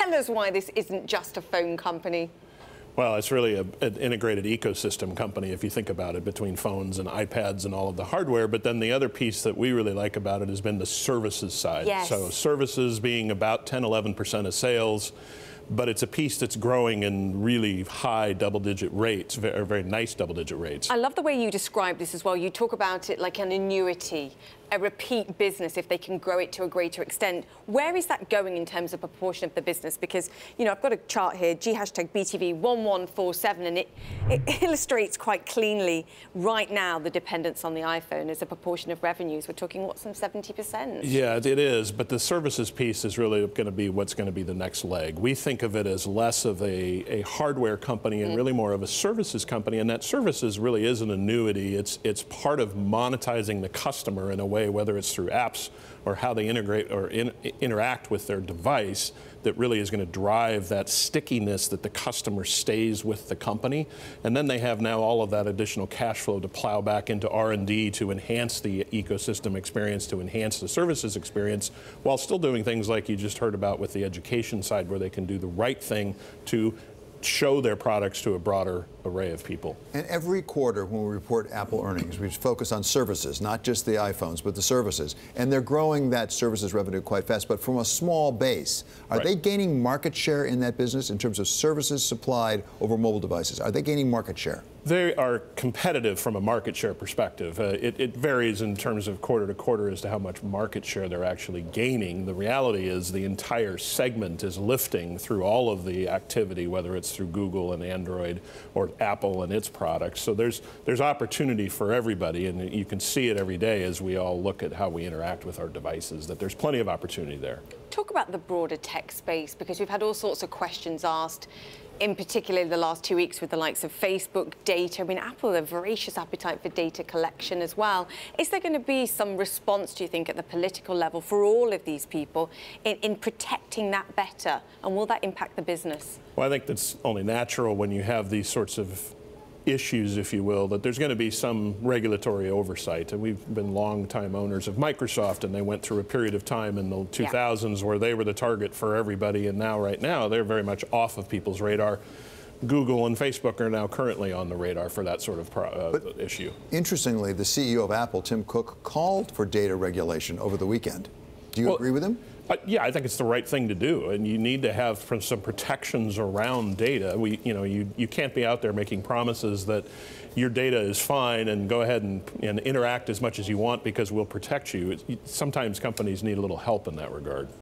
Tell us why this isn't just a phone company. Well, it's really an integrated ecosystem company, if you think about it, between phones and iPads and all of the hardware. But then the other piece that we really like about it has been the services side. Yes. So services being about 10–11% of sales, but it's a piece that's growing in really high double-digit rates, very nice double-digit rates. I love the way you describe this as well. You talk about it like an annuity, a repeat business if they can grow it to a greater extent. Where is that going in terms of proportion of the business? Because, you know, I've got a chart here, G#BTV1147, and it illustrates quite cleanly right now the dependence on the iPhone as a proportion of revenues. We're talking, what, some 70%? Yeah, it is, but the services piece is really going to be what's going to be the next leg. We think of it as less of a hardware company and really more of a services company, and that services really is an annuity. It's part of monetizing the customer in a way, whether it's through apps or how they integrate or interact with their device, that really is going to drive that stickiness that the customer stays with the company. And then they have now all of that additional cash flow to plow back into R&D to enhance the ecosystem experience, to enhance the services experience, while still doing things like you just heard about with the education side, where they can do the right thing to show their products to a broader array of people. And every quarter when we report Apple earnings, we focus on services, not just the iPhones, but the services. And they're growing that services revenue quite fast, but from a small base. Are they gaining market share in that business in terms of services supplied over mobile devices? Are they gaining market share? They are competitive from a market share perspective. It varies in terms of quarter to quarter as to how much market share they're actually gaining. The reality is the entire segment is lifting through all of the activity, whether it's through Google and Android or Apple and its products. So there's opportunity for everybody, and you can see it every day as we all look at how we interact with our devices, that there's plenty of opportunity there. Talk about the broader tech space, because we've had all sorts of questions asked, in particular the last 2 weeks with the likes of Facebook, data. I mean, Apple, a voracious appetite for data collection as well. Is there going to be some response, do you think, at the political level for all of these people in protecting that better? And will that impact the business? Well, I think that's only natural when you have these sorts of issues, if you will, that there's going to be some regulatory oversight. And we've been long-time owners of Microsoft, and they went through a period of time in the 2000s where they were the target for everybody, and now, right now, they're very much off of people's radar. Google and Facebook are now currently on the radar for that sort of issue. Interestingly, the CEO of Apple, Tim Cook, called for data regulation over the weekend. Do you agree with him? Yeah, I think it's the right thing to do, and you need to have some protections around data. You can't be out there making promises that your data is fine and go ahead and interact as much as you want because we'll protect you. Sometimes companies need a little help in that regard.